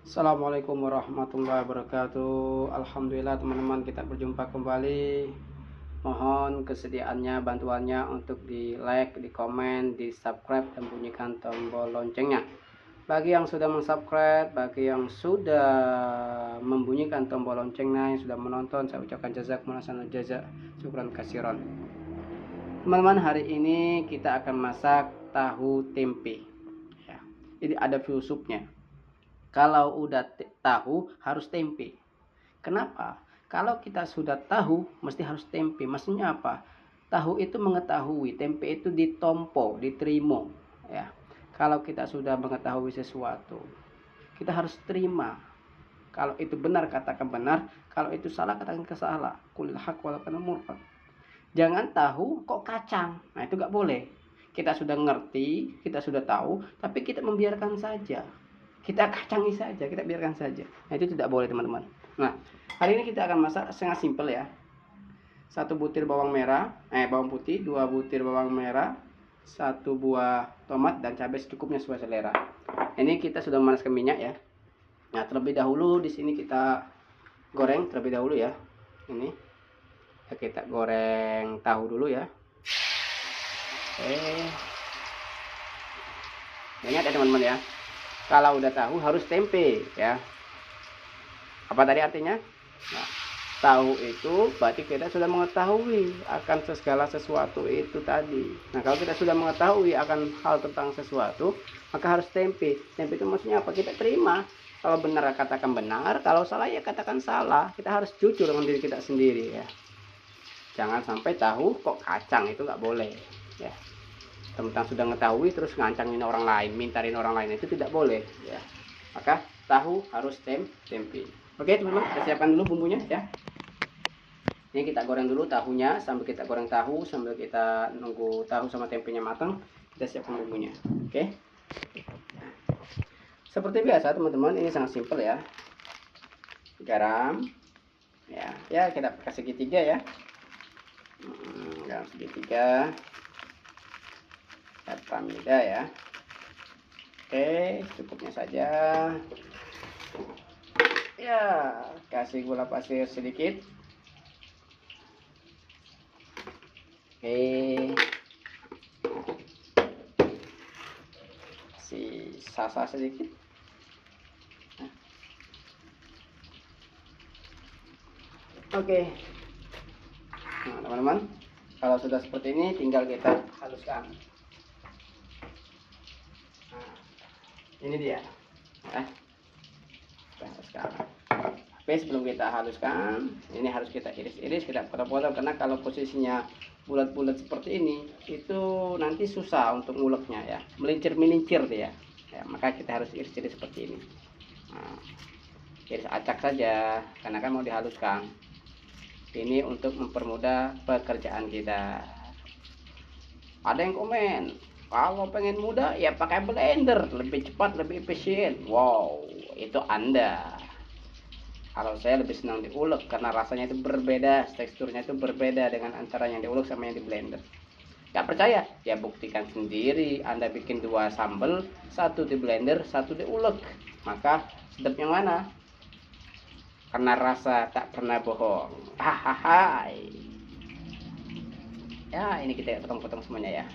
Assalamualaikum warahmatullahi wabarakatuh. Alhamdulillah teman-teman, kita berjumpa kembali. Mohon kesediaannya, bantuannya untuk di like, di komen, di subscribe, dan bunyikan tombol loncengnya. Bagi yang sudah mensubscribe, bagi yang sudah membunyikan tombol loncengnya, yang sudah menonton, saya ucapkan jazakumullah khairan jazak, syukran kasiron. Teman-teman, hari ini kita akan masak tahu tempe ya. Jadi ada filsufnya. Kalau udah tahu harus tempe. Kenapa? Kalau kita sudah tahu mesti harus tempe. Maksudnya apa? Tahu itu mengetahui, tempe itu ditompo, diterima ya. Kalau kita sudah mengetahui sesuatu, kita harus terima. Kalau itu benar katakan benar, kalau itu salah katakan salah. Qulil haq walau kana murran. Jangan tahu kok kacang. Nah, itu nggak boleh. Kita sudah ngerti, kita sudah tahu, tapi kita membiarkan saja. Kita kacangi saja, kita biarkan saja. Nah, itu tidak boleh teman-teman. Nah, hari ini kita akan masak sangat simpel ya. 1 butir bawang merah, bawang putih, 2 butir bawang merah, 1 buah tomat dan cabai secukupnya sesuai selera. Ini kita sudah memanaskan minyak ya. Nah, terlebih dahulu di sini kita goreng terlebih dahulu ya. Ini kita goreng tahu dulu ya. Ingat ya teman-teman ya. Kalau udah tahu harus tempe ya. Apa tadi artinya? Nah, tahu itu berarti kita sudah mengetahui akan segala sesuatu itu tadi. Nah, kalau kita sudah mengetahui akan hal tentang sesuatu, maka harus tempe. Tempe itu maksudnya apa? Kita terima. Kalau benar katakan benar, kalau salah ya katakan salah. Kita harus jujur dengan diri kita sendiri ya. Jangan sampai tahu kok kacang, itu nggak boleh ya. Tentang sudah mengetahui terus ngancangin orang lain, mintarin orang lain, itu tidak boleh ya. Maka tahu harus tempe. Oke teman-teman, kita siapkan dulu bumbunya ya. Ini kita goreng dulu tahunya, sambil kita goreng tahu, sambil kita nunggu tahu sama tempenya matang, kita siapkan bumbunya. Oke. Seperti biasa teman-teman, ini sangat simpel ya. Garam ya kita kasih segitiga ya. Garam segitiga. Paprika ya. Oke, cukupnya saja. Ya, kasih gula pasir sedikit. Oke. Kasih salsa sedikit. Oke. Nah, teman-teman, kalau sudah seperti ini tinggal kita haluskan. Ini dia ya. Kita haluskan. Tapi sebelum kita haluskan, ini harus kita iris-iris, kita potong-potong, karena kalau posisinya bulat-bulat seperti ini itu nanti susah untuk nguleknya ya, melincir-melincir dia ya. Maka kita harus iris-iris seperti ini. Nah, iris acak saja karena kan mau dihaluskan. Ini untuk mempermudah pekerjaan kita. Ada yang komen, kalau pengen mudah ya pakai blender, lebih cepat, lebih efisien. Wow, itu Anda. Kalau saya lebih senang diulek karena rasanya itu berbeda, teksturnya itu berbeda dengan antara yang diulek sama yang di blender. Gak percaya? Ya buktikan sendiri. Anda bikin 2 sambal, 1 di blender, 1 diulek. Maka sedap yang mana? Karena rasa tak pernah bohong. Hahaha. Ya, ini kita potong-potong semuanya ya.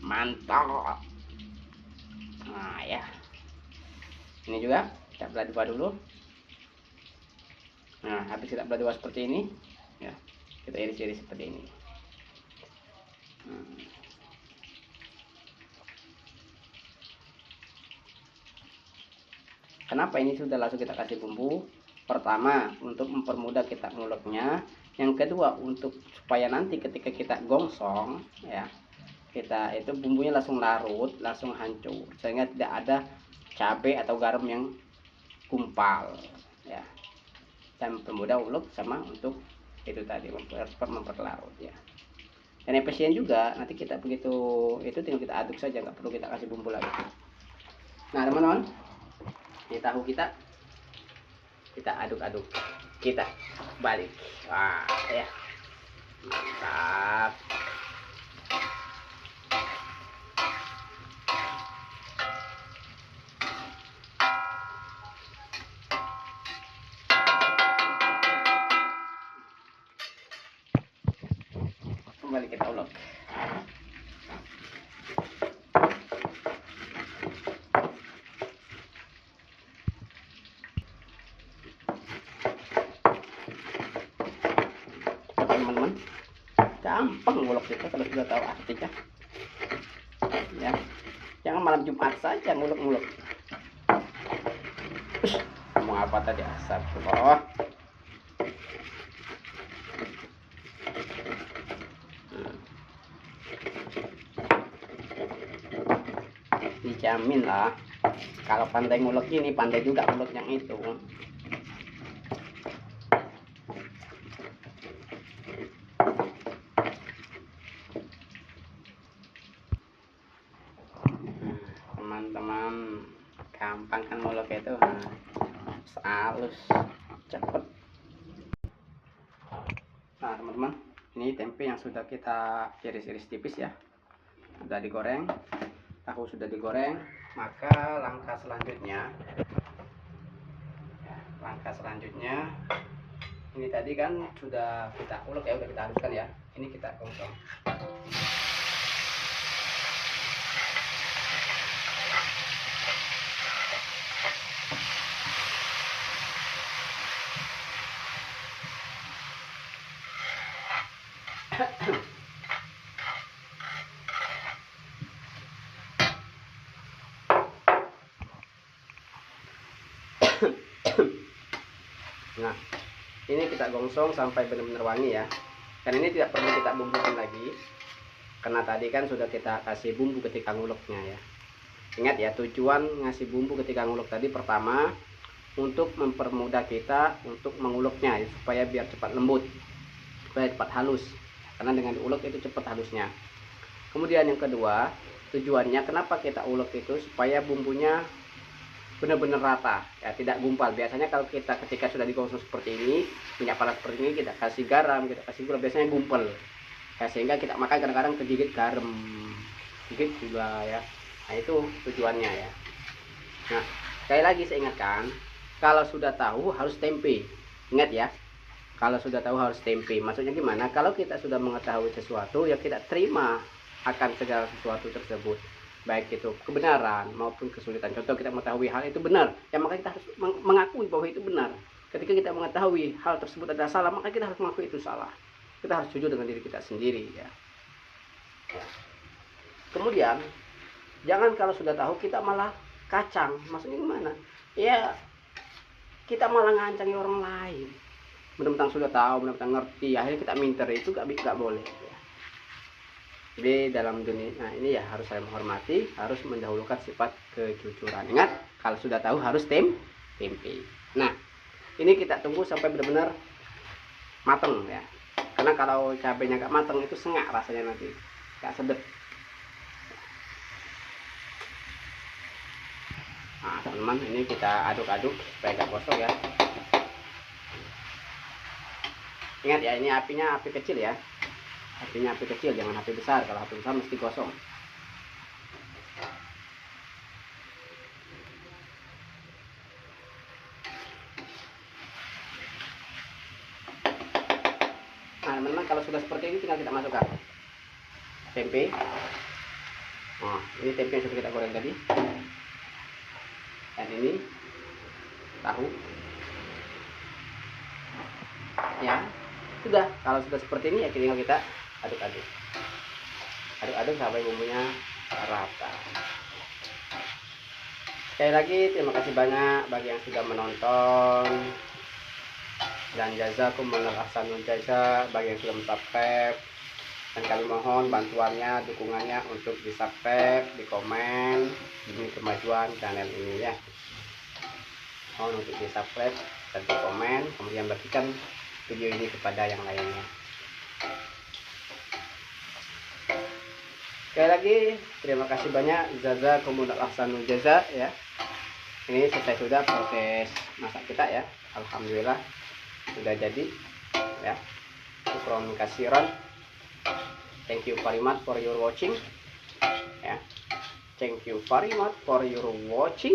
Mantap. Nah ya, ini juga kita belah dua dulu. Nah, habis kita belah dua seperti ini ya, kita iris-iris seperti ini. Kenapa ini sudah langsung kita kasih bumbu? Pertama, untuk mempermudah kita nguleknya. Yang kedua, untuk supaya nanti ketika kita gongsong ya, kita itu bumbunya langsung larut, langsung hancur, sehingga tidak ada cabai atau garam yang gumpal ya. Dan mempermudah ulek sama untuk itu tadi memperlarut ya. Dan efisien juga, nanti kita begitu itu tinggal kita aduk saja, nggak perlu kita kasih bumbu lagi. Nah teman-teman, ini tahu kita aduk-aduk, kita balik. Wah ya, mantap. gampang ngulek kita kalau sudah tahu artinya. Ya, jangan malam Jumat saja ngulek-ngulek. Mau apa tadi asap ke bawah. Dijamin lah, kalau pandai ngulek ini pandai juga ngulek yang itu. Teman-teman, gampang kan ngulek itu, halus, cepet. Nah teman-teman, ini tempe yang sudah kita iris-iris tipis ya, sudah digoreng, tahu sudah digoreng. Maka langkah selanjutnya, ini tadi kan sudah kita ulek ya, udah kita haluskan ya, ini kita gosong. Nah, ini kita gongsong sampai benar-benar wangi ya. Dan ini tidak perlu kita bumbukan lagi, karena tadi kan sudah kita kasih bumbu ketika nguleknya ya. Ingat ya, tujuan ngasih bumbu ketika ngulek tadi pertama untuk mempermudah kita untuk menguleknya ya, supaya biar cepat lembut, supaya cepat halus. Karena dengan diulek itu cepat halusnya. Kemudian yang kedua, tujuannya kenapa kita ulek itu supaya bumbunya benar-benar rata ya, tidak gumpal. Biasanya kalau kita ketika sudah digosong seperti ini, minyak panas seperti ini, kita kasih garam, kita kasih gula, biasanya gumpal ya, sehingga kita makan kadang-kadang kegigit garam, gigit juga ya. Nah itu tujuannya ya. Nah sekali lagi saya ingatkan, kalau sudah tahu harus tempe. Ingat ya, kalau sudah tahu harus tempe. Maksudnya gimana? Kalau kita sudah mengetahui sesuatu ya, kita terima akan segala sesuatu tersebut, baik itu kebenaran maupun kesulitan. Contoh kita mengetahui hal itu benar ya, maka kita harus mengakui bahwa itu benar. Ketika kita mengetahui hal tersebut adalah salah, maka kita harus mengakui itu salah. Kita harus jujur dengan diri kita sendiri ya. Kemudian jangan kalau sudah tahu kita malah kacang. Maksudnya gimana ya, kita malah ngancangi orang lain. Benar-benar sudah tahu, benar-benar ngerti, akhirnya kita minter, itu gak boleh ya. Jadi dalam dunia ini ya harus saling menghormati, harus mendahulukan sifat kejujuran. Ingat, kalau sudah tahu harus tempe. Nah, ini kita tunggu sampai benar-benar mateng ya. Karena kalau cabenya gak mateng itu sengak rasanya, nanti gak sedap. Nah teman-teman, ini kita aduk-aduk supaya gak gosong ya. Ingat ya, ini apinya api kecil ya. Apinya api kecil, jangan api besar. Kalau api besar mesti gosong. Nah teman-teman, kalau sudah seperti ini tinggal kita masukkan tempe. Nah ini tempe yang sudah kita goreng tadi, dan ini tahu ya. Sudah, kalau sudah seperti ini ya tinggal kita aduk-aduk sampai bumbunya rata. Sekali lagi terima kasih banyak bagi yang sudah menonton, dan jazakumullah ahsanul jaza bagi yang sudah subscribe. Dan kami mohon bantuannya, dukungannya untuk di subscribe, di komen demi kemajuan channel ini ya. Mohon untuk di subscribe dan di komen, kemudian bagikan video ini kepada yang lainnya. Sekali lagi terima kasih banyak, jazakumullah ahsanul jaza ya. Ini selesai sudah proses masak kita ya. Alhamdulillah sudah jadi ya. Syukron kasiran. Thank you very much for your watching ya. Thank you very much for your watching.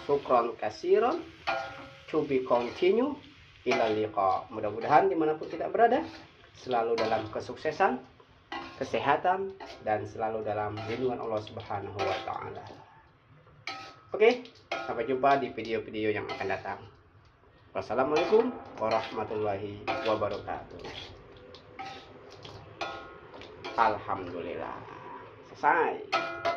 Syukron kasiran. To be continue. Ila liqa. Mudah-mudahan dimanapun kita berada selalu dalam kesuksesan, kesehatan, dan selalu dalam lindungan Allah Subhanahu wa Ta'ala. Oke, sampai jumpa di video-video yang akan datang. Wassalamualaikum warahmatullahi wabarakatuh. Alhamdulillah selesai.